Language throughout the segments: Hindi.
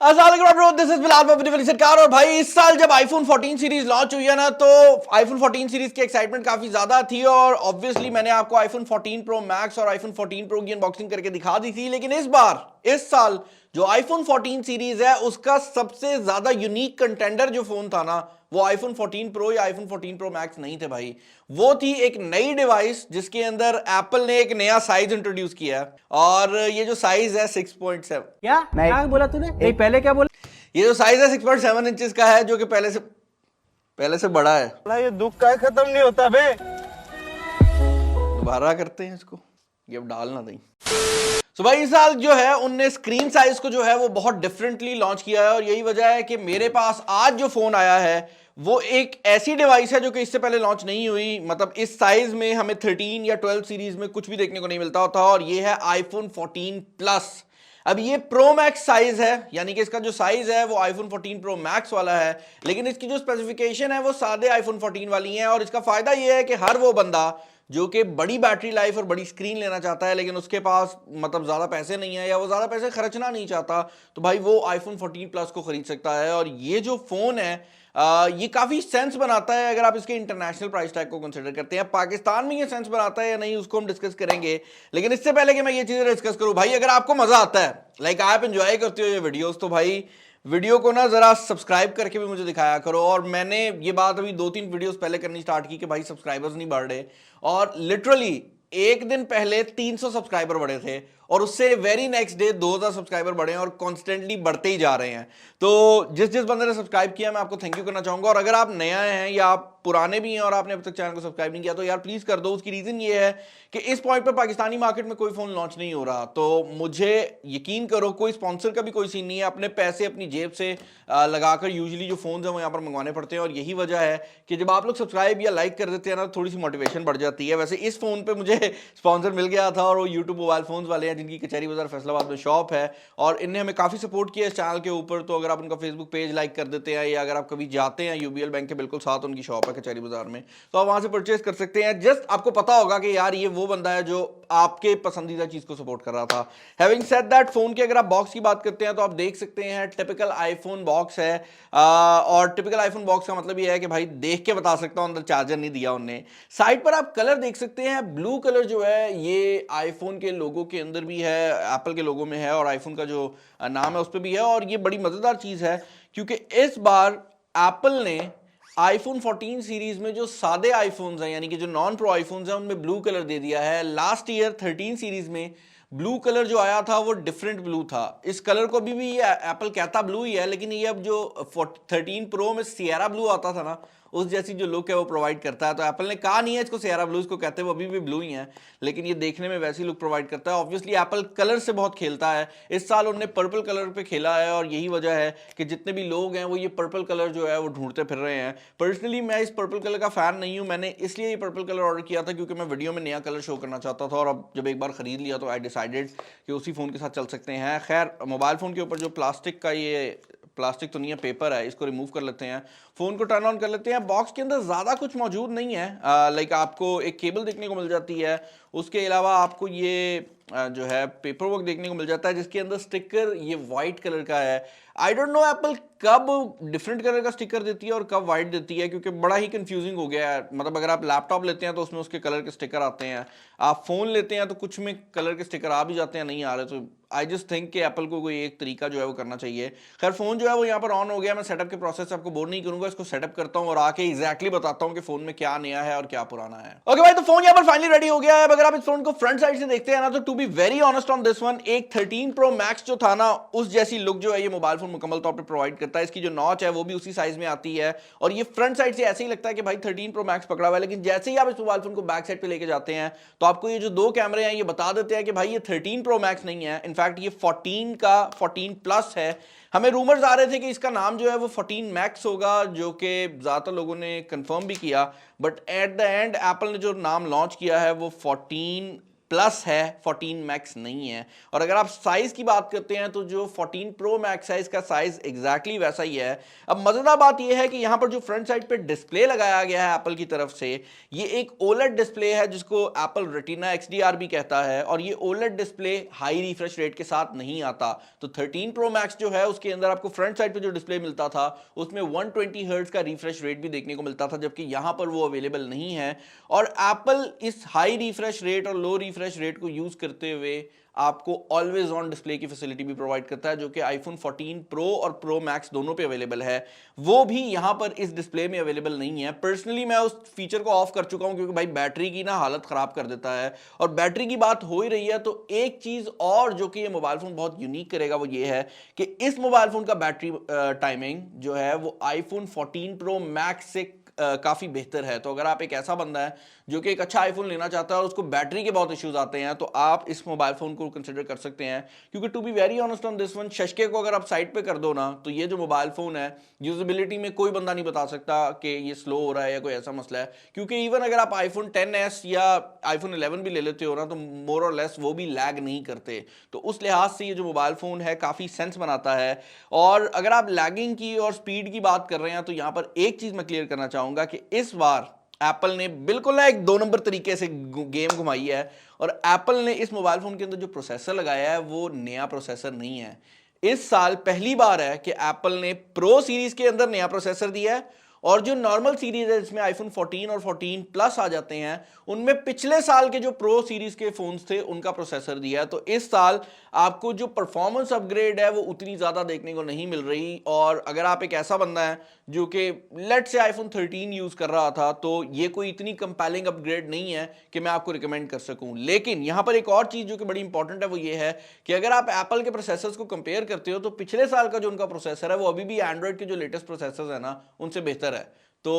दिस इज बिलाल मोहम्मद अली सरकार। और भाई इस साल जब आईफोन 14 सीरीज लॉन्च हुई है ना, तो आईफोन 14 सीरीज की एक्साइटमेंट काफी ज्यादा थी और ऑब्वियसली मैंने आपको आईफोन 14 प्रो मैक्स और आईफोन 14 प्रो की अनबॉक्सिंग करके दिखा दी थी। लेकिन इस साल जो आईफोन 14 सीरीज है उसका सबसे ज्यादा यूनिक कंटेंडर जो फोन था ना, वो आईफोन 14 प्रो या आईफोन 14 प्रो मैक्स नहीं थे भाई। वो थी एक नई डिवाइस जिसके अंदर एप्पल ने एक नया साइज इंट्रोड्यूस किया है और ये जो साइज है 6.7। क्या बोला तूने? नहीं, पहले क्या बोला? ये जो साइज है 6.7 इंचेस का है, जो कि पहले से बड़ा है। ये दुख का खत्म नहीं होता बे। दोबारा करते हैं इसको, ये अब डालना नहीं। तो भाई इस साल जो है उनने स्क्रीन साइज को जो है वो बहुत डिफरेंटली लॉन्च किया है और यही वजह है कि मेरे पास आज जो फोन आया है वो एक ऐसी डिवाइस है जो कि इससे पहले लॉन्च नहीं हुई। मतलब इस साइज में हमें 13 या 12 सीरीज में कुछ भी देखने को नहीं मिलता होता और ये है आईफोन 14 प्लस। अब ये प्रो मैक्स साइज है, यानी कि इसका जो साइज है वो आईफोन 14 प्रो मैक्स वाला है, लेकिन इसकी जो स्पेसिफिकेशन है वो सादे आईफोन 14 वाली है। और इसका फायदा ये है कि हर वो बंदा जो कि बड़ी बैटरी लाइफ और बड़ी स्क्रीन लेना चाहता है लेकिन उसके पास मतलब ज़्यादा पैसे नहीं है या वो ज़्यादा पैसे खर्चना नहीं चाहता, तो भाई वो आईफोन 14 प्लस को खरीद सकता है। और ये जो फ़ोन है ये काफ़ी सेंस बनाता है अगर आप इसके इंटरनेशनल प्राइस टैग को कंसिडर करते हैं। पाकिस्तान में ये सेंस बनाता है या नहीं उसको हम डिस्कस करेंगे, लेकिन इससे पहले कि मैं ये चीज़ें डिस्कस करूँ भाई, अगर आपको मज़ा आता है, लाइक आप एंजॉय करते हो ये वीडियोस, तो भाई वीडियो को ना जरा सब्सक्राइब करके भी मुझे दिखाया करो। और मैंने ये बात अभी 2-3 वीडियोस पहले करनी स्टार्ट की कि भाई सब्सक्राइबर्स नहीं बढ़ रहे, और लिटरली एक दिन पहले 300 सब्सक्राइबर बढ़े थे और उससे वेरी नेक्स्ट डे 2000 सब्सक्राइबर बढ़े हैं और कॉन्स्टेंटली बढ़ते ही जा रहे हैं। तो जिस बंदे ने सब्सक्राइब किया मैं आपको थैंक यू करना चाहूंगा। और अगर आप नया हैं या आप पुराने भी हैं और आपने अब तक चैनल को सब्सक्राइब नहीं किया तो यार प्लीज कर दो। उसकी रीजन ये है कि इस पॉइंट पर पाकिस्तानी मार्केट में कोई फोन लॉन्च नहीं हो रहा, तो मुझे यकीन करो कोई स्पॉन्सर का भी कोई सीन नहीं है, अपने पैसे अपनी जेब से लगाकर यूजुअली जो फोन है वो यहाँ पर मंगवाने पड़ते हैं। और यही वजह है कि जब आप लोग सब्सक्राइब या लाइक कर देते हैं ना, थोड़ी सी मोटिवेशन बढ़ जाती है। वैसे इस फोन पे मुझे स्पॉन्सर मिल गया था और वो यूट्यूब मोबाइल फोन वाले हैं जिनकी कचहरी बाजार फैसलाबाद में शॉप है और इनने हमें काफी सपोर्ट किया इस चैनल के ऊपर। तो अगर आप उनका फेसबुक पेज लाइक कर देते हैं या अगर आप कभी जाते हैं, यूबीएल बैंक के बिल्कुल साथ उनकी शॉप है कचहरी बाजार में, तो आप वहां से परचेज कर सकते हैं। जस्ट आपको पता होगा कि यार ये वो बंदा है जो आपके पसंदीदा चीज को सपोर्ट कर रहा था। हैविंग सेड दैट, फोन की अगर आप बॉक्स की बात करते हैं तो आप देख सकते हैं टिपिकल आईफोन बॉक्स है। और टिपिकल आईफोन बॉक्स का मतलब ये है कि भाई देख के बता सकता हूं, अंदर चार्जर नहीं दिया उन्होंने। साइड पर आप कलर देख सकते हैं, ब्लू कलर जो है ये आईफोन के लोगो के अंदर भी है, एप्पल के लोगो में है और आईफोन का जो नाम है उस पर भी है। और ये बड़ी मजेदार चीज है क्योंकि इस बार एप्पल ने आईफोन 14 सीरीज में जो सादे आईफोन्स हैं यानी कि जो नॉन प्रो आईफोन्स हैं उनमें ब्लू कलर दे दिया है। लास्ट ईयर 13 सीरीज में ब्लू कलर जो आया था वो डिफरेंट ब्लू था। इस कलर को अभी भी ये एप्पल कहता ब्लू ही है, लेकिन ये अब जो 13 प्रो में सियरा ब्लू आता था ना, उस जैसी जो लुक है वो प्रोवाइड करता है। तो एप्पल ने कहा नहीं है इसको सियरा ब्लू, इसको कहते हैं वो अभी भी ब्लू ही है, लेकिन ये देखने में वैसी लुक प्रोवाइड करता है। ऑब्वियसली एप्पल कलर से बहुत खेलता है, इस साल उन्होंने पर्पल कलर पे खेला है और यही वजह है कि जितने भी लोग हैं वो ये पर्पल कलर जो है वो ढूंढते फिर रहे हैं। पर्सनली मैं इस पर्पल कलर का फैन नहीं हूं, मैंने इसलिए ये पर्पल कलर ऑर्डर किया था क्योंकि मैं वीडियो में नया कलर शो करना चाहता था और अब जब एक बार खरीद लिया तो आई डिसाइडेड कि उसी फोन के साथ चल सकते हैं। खैर, मोबाइल फोन के ऊपर जो प्लास्टिक का, ये प्लास्टिक तो नहीं है, पेपर है, इसको रिमूव कर लेते हैं, फोन को टर्न ऑन कर लेते हैं। बॉक्स के अंदर ज्यादा कुछ मौजूद नहीं है, लाइक आपको एक केबल देखने को मिल जाती है, उसके अलावा आपको ये जो है पेपर वर्क देखने को मिल जाता है जिसके अंदर स्टिकर ये वाइट कलर का है। आई डोंट नो एप्पल कब डिफरेंट कलर का स्टिकर देती है और कब वाइट देती है, क्योंकि बड़ा ही कंफ्यूजिंग हो गया है। मतलब अगर आप लैपटॉप लेते हैं तो उसमें उसके कलर के स्टिकर आते हैं, आप फोन लेते हैं तो कुछ में कलर के स्टिकर आ भी जाते हैं, नहीं आ रहे। तो आई जस्ट थिंक कि एप्पल को कोई एक तरीका जो है वो करना चाहिए। खैर, फोन जो है वो यहाँ पर ऑन हो गया, मैं सेटअप के प्रोसेस से आपको बोर नहीं करूंगा, इसको सेटअप करता हूँ और आके एग्जैक्टली बताता हूँ कि फोन में क्या नया है और क्या पुराना है। ओके भाई, तो फोन यहाँ पर फाइनली रेडी हो गया है। अगर आप इस फोन को फ्रंट साइड से देखते हैं ना, तो to be very honest on this one, एक 13 प्रो मैक्स जो था ना उस जैसी लुक जो है ये मोबाइल फोन मुकम्मल तौर पर प्रोवाइड करता है। इसकी जो नॉच है वो भी उसी साइज में आती है और ये फ्रंट साइड से ऐसे ही लगता है कि भाई 13 प्रो मैक्स पकड़ा हुआ है। लेकिन जैसे ही आप इस मोबाइल फोन को बैक साइड पे लेके जाते हैं तो आपको ये जो दो कैमरे हैं ये बता देते हैं कि भाई ये 13 प्रो मैक्स नहीं है, इनफैक्ट ये 14 का 14 प्लस है। हमें रूमर्स आ रहे थे कि इसका नाम जो है वो 14 मैक्स होगा, जो कि ज्यादातर लोगों ने कंफर्म भी किया, but at the end Apple ने जो नाम लॉन्च किया है वो 14 प्लस है, 14 मैक्स नहीं है। और अगर आप साइज की बात करते हैं तो जो 14 प्रो मैक्स है इसका साइज एग्जैक्टली वैसा ही है। अब मजेदार बात यह है कि यहां पर जो फ्रंट साइड पे डिस्प्ले लगाया गया है एप्पल की तरफ से, ये एक ओलेड डिस्प्ले है जिसको एप्पल रेटिना XDR भी कहता है, और ये OLED display high refresh rate के साथ नहीं आता। तो 13 प्रो मैक्स जो है उसके अंदर आपको फ्रंट साइड पे जो डिस्प्ले मिलता था उसमें 120 हर्ट्ज का रिफ्रेश रेट भी देखने को मिलता था, जबकि यहां पर वो अवेलेबल नहीं है। और एप्पल इस हाई रिफ्रेश रेट और लो रिफ्रेश रेट को यूज करते हुए आपको ऑलवेज ऑन डिस्प्ले की फैसिलिटी भी प्रोवाइड करता है, जो कि आईफोन 14 प्रो और प्रो मैक्स दोनों पे अवेलेबल है। वो भी यहां पर इस डिस्प्ले में अवेलेबल नहीं है। पर्सनली मैं उस फीचर को ऑफ कर चुका हूं क्योंकि भाई बैटरी की ना हालत खराब कर देता है। और बैटरी की बात हो ही रही है तो एक चीज और जो कि ये मोबाइल फोन बहुत यूनिक करेगा वो ये है कि इस मोबाइल फोन का बैटरी टाइमिंग जो है वो आईफोन 14 प्रो मैक्स से काफी बेहतर है। तो अगर आप एक ऐसा बंदा है जो कि एक अच्छा आईफोन लेना चाहता है और उसको बैटरी के बहुत इश्यूज आते हैं तो आप इस मोबाइल फोन को कंसिडर कर सकते हैं। क्योंकि to be very honest on this one, शशके को अगर आप साइड पे कर दो ना तो ये जो मोबाइल फोन है यूजेबिलिटी में कोई बंदा नहीं बता सकता कि ये स्लो हो रहा है या कोई ऐसा मसला है। क्योंकि इवन अगर आप आईफोन 10s या आईफोन 11 भी ले लेते हो ना तो मोर और लेस वो भी लैग नहीं करते। तो उस लिहाज से ये जो मोबाइल फोन है काफी सेंस बनाता है। और अगर आप लैगिंग की और स्पीड की बात कर रहे हैं तो यहां पर एक चीज मैं क्लियर करना चाहूंगा कि इस बार एप्पल ने बिल्कुल ना एक 2 नंबर तरीके से गेम घुमाई है। और एप्पल ने इस मोबाइल फोन के अंदर जो प्रोसेसर लगाया है वो नया प्रोसेसर नहीं है। इस साल पहली बार है कि एप्पल ने प्रो सीरीज के अंदर नया प्रोसेसर दिया है, और जो नॉर्मल सीरीज है जिसमें आईफोन 14 और 14 प्लस आ जाते हैं उनमें पिछले साल के जो प्रो सीरीज के फोन्स थे उनका प्रोसेसर दिया है। तो इस साल आपको जो परफॉर्मेंस अपग्रेड है वो उतनी ज्यादा देखने को नहीं मिल रही। और अगर आप एक ऐसा बंदा है जो कि लेट से आईफोन 13 यूज कर रहा था तो ये कोई इतनी कंपेलिंग अपग्रेड नहीं है कि मैं आपको रिकमेंड कर सकूं। लेकिन यहां पर एक और चीज जो कि बड़ी इंपॉर्टेंट है वो ये है कि अगर आप एप्पल के प्रोसेसर्स को कंपेयर करते हो तो पिछले साल का जो उनका प्रोसेसर है वो अभी भी एंड्रॉइड के जो लेटेस्ट प्रोसेसर्स है ना उनसे बेहतर है। तो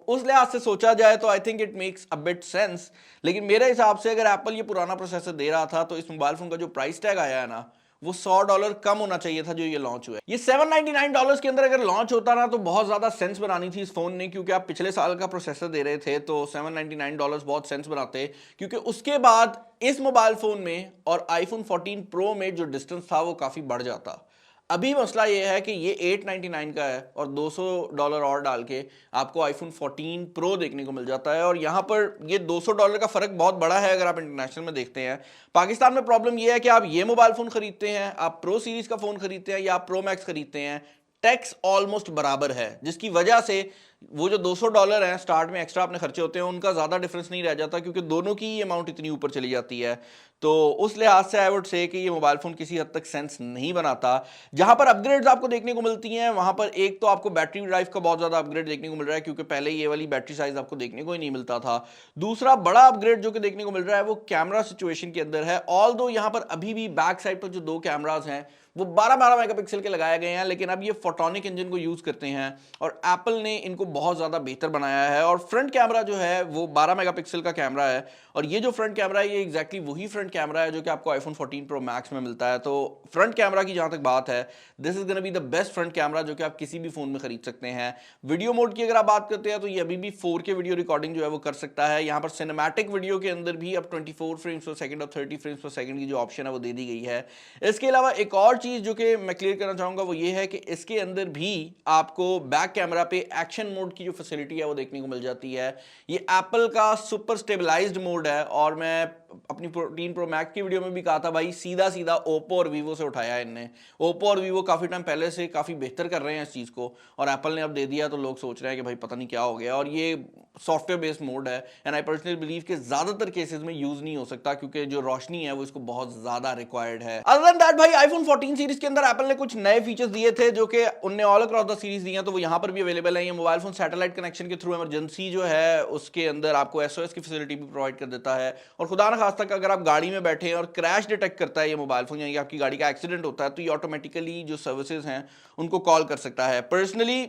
उस लिहाज से सोचा जाए तो I think it makes a bit sense. लेकिन मेरे हिसाब से अगर एप्पल ये पुराना प्रोसेसर दे रहा था तो इस मोबाइल फोन का जो प्राइस टैग आया है ना वो $100 कम होना चाहिए था जो ये लॉन्च हुआ है। ये $799 के अंदर अगर लॉन्च होता ना तो बहुत ज्यादा सेंस बनानी थी इस फोन ने, क्योंकि आप पिछले साल का प्रोसेसर दे रहे थे तो $799 बहुत सेंस बनाते। क्योंकि उसके बाद इस मोबाइल फोन में और आईफोन 14 प्रो में जो डिस्टेंस था वो काफी बढ़ जाता। अभी मसला ये है कि ये $899 का है और $200 और डाल के आपको आईफोन 14 प्रो देखने को मिल जाता है। और यहाँ पर ये $200 का फर्क बहुत बड़ा है अगर आप इंटरनेशनल में देखते हैं। पाकिस्तान में प्रॉब्लम ये है कि आप ये मोबाइल फोन खरीदते हैं, आप प्रो सीरीज का फोन खरीदते हैं या आप प्रो मैक्स खरीदते हैं, टैक्स ऑलमोस्ट बराबर है, जिसकी वजह से वो जो $200 हैं स्टार्ट में एक्स्ट्रा अपने खर्चे होते हैं उनका ज्यादा डिफरेंस नहीं रह जाता, क्योंकि दोनों की अमाउंट इतनी ऊपर चली जाती है। तो उस लिहाज से आई वुड से कि ये मोबाइल फोन किसी हद तक सेंस नहीं बनाता। जहां पर अपग्रेड्स आपको देखने को मिलती हैं वहां पर एक तो आपको बैटरी ड्राइव का बहुत ज्यादा अपग्रेड देखने को मिल रहा है, क्योंकि पहले ये वाली बैटरी साइज आपको देखने को ही नहीं मिलता था। दूसरा बड़ा अपग्रेड जो कि देखने को मिल रहा है वो कैमरा सिचुएशन के अंदर है। ऑल्दो यहां पर अभी भी बैक साइड पर जो 2 कैमरास हैं वो 12-12 मेगापिक्सल के लगाए गए हैं, लेकिन अब ये फोटोनिक इंजन को यूज करते हैं और एप्पल ने इनको बहुत ज्यादा बेहतर बनाया है। और फ्रंट कैमरा जो है वो 12 मेगापिक्सल का कैमरा है, और ये जो फ्रंट कैमरा है ये एग्जैक्टली वही फ्रंट कैमरा है जो कि आपको आईफोन 14 प्रो मैक्स में मिलता है। तो फ्रंट कैमरा की जहां तक बात है this is gonna be the best front camera जो कि आप किसी भी फोन में खरीद सकते हैं। वीडियो मोड की अगर आप बात करते हैं तो ये अभी भी 4K वीडियो रिकॉर्डिंग जो है वो कर सकता है। यहाँ पर सिनेमैटिक वीडियो के अंदर भी अब 24 फ्रेम्स पर सेकंड और 30 फ्रेम्स पर सेकंड की जो ऑप्शन है वो दे दी गई है। इसके अलावा एक और चीज जो कि मैं क्लियर करना चाहूंगा वो ये है कि इसके अंदर भी आपको बैक कैमरा पे एक्शन मोड की जो फैसिलिटी है वो देखने को मिल जाती है। ये एप्पल का सुपर स्टेबलाइज्ड मोड है, और मैं अपनी 14 प्रो मैक्स की वीडियो में भी कहा था भाई सीधा सीधा ओप्पो और वीवो से उठाया है इनने। ओप्पो और वीवो काफी टाइम पहले से काफी बेहतर कर रहे हैं इस चीज को, और एप्पल ने अब दे दिया तो लोग सोच रहे हैं कि भाई पता नहीं क्या हो गया। और ये सॉफ्टवेयर बेस्ड मोड है एंड आई पर्सनली बिलीव कि ज्यादातर केसेस में यूज नहीं हो सकता क्योंकि जो रोशनी है वो इसको बहुत ज्यादा रिक्वायर्ड है। अदर देन दैट भाई आईफोन 14 सीरीज के अंदर एप्पल ने कुछ नए फीचर्स दिए थे जो कि उनने ऑल अक्रॉस द सीरीज दिए हैं, तो वो यहाँ पर भी अवेलेबल है। ये मोबाइल फोन सैटेलाइट कनेक्शन के थ्रू इमरजेंसी जो है उसके अंदर आपको SOS की फैसिलिटी भी प्रोवाइड कर देता है। और खुदा न खास्ता अगर आप गाड़ी में बैठे हैं और क्रैश डिटेक्ट करता है ये मोबाइल फोन, यानी कि आपकी गाड़ी का एक्सीडेंट होता है तो ये ऑटोमेटिकली जो सर्विसेज हैं उनको कॉल कर सकता है। पर्सनली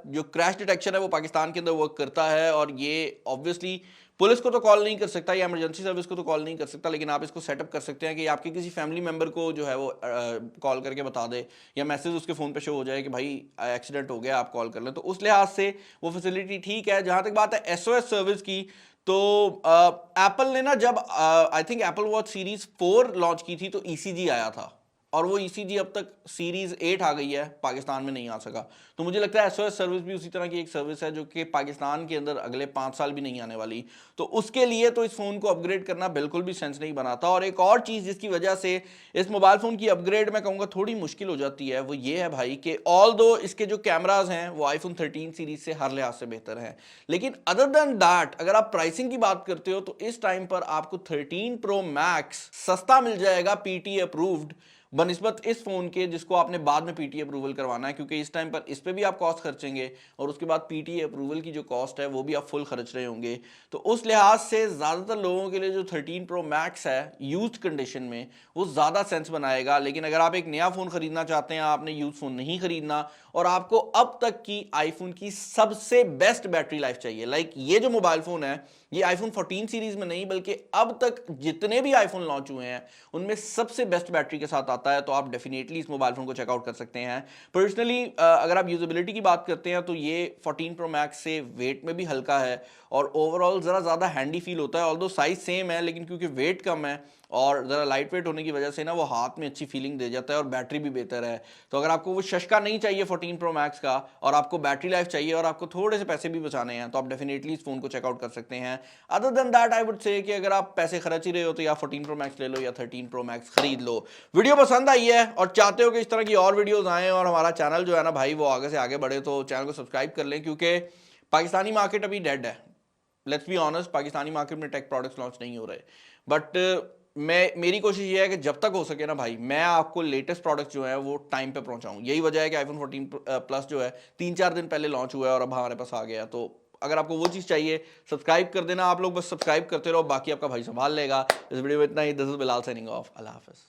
जो क्रैश डिटेक्शन है वो पाकिस्तान के अंदर वर्क करता है, और ये ऑब्वियसली पुलिस को तो कॉल नहीं कर सकता या इमरजेंसी सर्विस को तो कॉल नहीं कर सकता, लेकिन आप इसको सेटअप कर सकते हैं कि आपके किसी फैमिली मेंबर को जो है वो कॉल करके बता दे या मैसेज उसके फ़ोन पे शो हो जाए कि भाई एक्सीडेंट हो गया, आप कॉल कर लें। तो उस लिहाज से वो फैसिलिटी ठीक है। जहाँ तक बात है SOS सर्विस की, तो एप्पल ने ना जब I think Apple watch series 4 launch की थी तो ECG आया था, और वो ECG अब तक सीरीज 8 आ गई है, पाकिस्तान में नहीं आ सका। तो मुझे लगता है SOS सर्विस भी उसी तरह की एक सर्विस है जो कि पाकिस्तान के अंदर अगले 5 साल भी नहीं आने वाली। तो उसके लिए तो इस फ़ोन को अपग्रेड करना बिल्कुल भी सेंस नहीं बनाता। और एक और चीज़ जिसकी वजह से इस मोबाइल फ़ोन की अपग्रेड मैं कहूँगा थोड़ी मुश्किल हो जाती है, वो ये है भाई कि ऑल्दो इसके जो कैमराज हैं वो iPhone 13 सीरीज से हर लिहाज से बेहतर हैं, लेकिन अदर देन दैट अगर आप प्राइसिंग की बात करते हो तो इस टाइम पर आपको 13 Pro Max सस्ता मिल जाएगा PTA अप्रूव्ड बनिस्बत इस फोन के जिसको आपने बाद में PTA अप्रूवल करवाना है, क्योंकि इस टाइम पर इस पे भी आप कॉस्ट खर्चेंगे और उसके बाद PTA अप्रूवल की जो कॉस्ट है वो भी आप फुल खर्च रहे होंगे। तो उस लिहाज से ज़्यादातर लोगों के लिए जो 13 Pro Max है यूज्ड कंडीशन में वो ज़्यादा सेंस बनाएगा। लेकिन अगर आप एक नया फ़ोन ख़रीदना चाहते हैं, आपने यूज फ़ोन नहीं ख़रीदना और आपको अब तक की आईफोन की सबसे बेस्ट बैटरी लाइफ चाहिए, लाइक ये जो मोबाइल फ़ोन है ये iPhone 14 सीरीज में नहीं बल्कि अब तक जितने भी आईफोन लॉन्च हुए हैं उनमें सबसे बेस्ट बैटरी के साथ आता है, तो आप डेफिनेटली इस मोबाइल फोन को चेकआउट कर सकते हैं। पर्सनली अगर आप यूजेबिलिटी की बात करते हैं तो ये 14 Pro Max से वेट में भी हल्का है और ओवरऑल ज़रा ज़्यादा हैंडी फील होता है। ऑल्दो साइज सेम है लेकिन क्योंकि वेट कम है और ज़रा लाइट वेट होने की वजह से ना वो हाथ में अच्छी फीलिंग दे जाता है और बैटरी भी बेहतर है। तो अगर आपको वो शशका नहीं चाहिए 14 Pro Max का और आपको बैटरी लाइफ चाहिए और आपको थोड़े से पैसे भी बचाने हैं तो आप डेफिनेटली इस फ़ोन को चेकआउट कर सकते हैं। Other than that I would say कि अगर आप पैसे खर्च ही रहे हो तो या 14 Pro Max ले लो या 13 Pro Max खरीद लो। वीडियो पसंद आई है और चाहते हो कि इस तरह की और वीडियोस आएँ और हमारा चैनल जो है ना भाई वो आगे से आगे बढ़े, तो चैनल को सब्सक्राइब कर लें, क्योंकि पाकिस्तानी मार्केट अभी डेड है। Let's be honest, Pakistani market में टेक प्रोडक्ट्स लॉन्च नहीं हो रहे। बट मेरी कोशिश ये है कि जब तक हो सके ना भाई मैं आपको लेटेस्ट प्रोडक्ट्स जो है वो टाइम पे पहुंचाऊं। यही वजह है कि iPhone 14 प्लस जो है 3-4 दिन पहले लॉन्च हुआ है और अब हमारे पास आ गया। तो अगर आपको वो चीज़ चाहिए सब्सक्राइब कर देना, आप लोग बस सब्सक्राइब करते रहो, बाकी आपका भाई संभाल लेगा। इस वीडियो में इतना ही। This is Bilal signing off. Allah हाफिज़।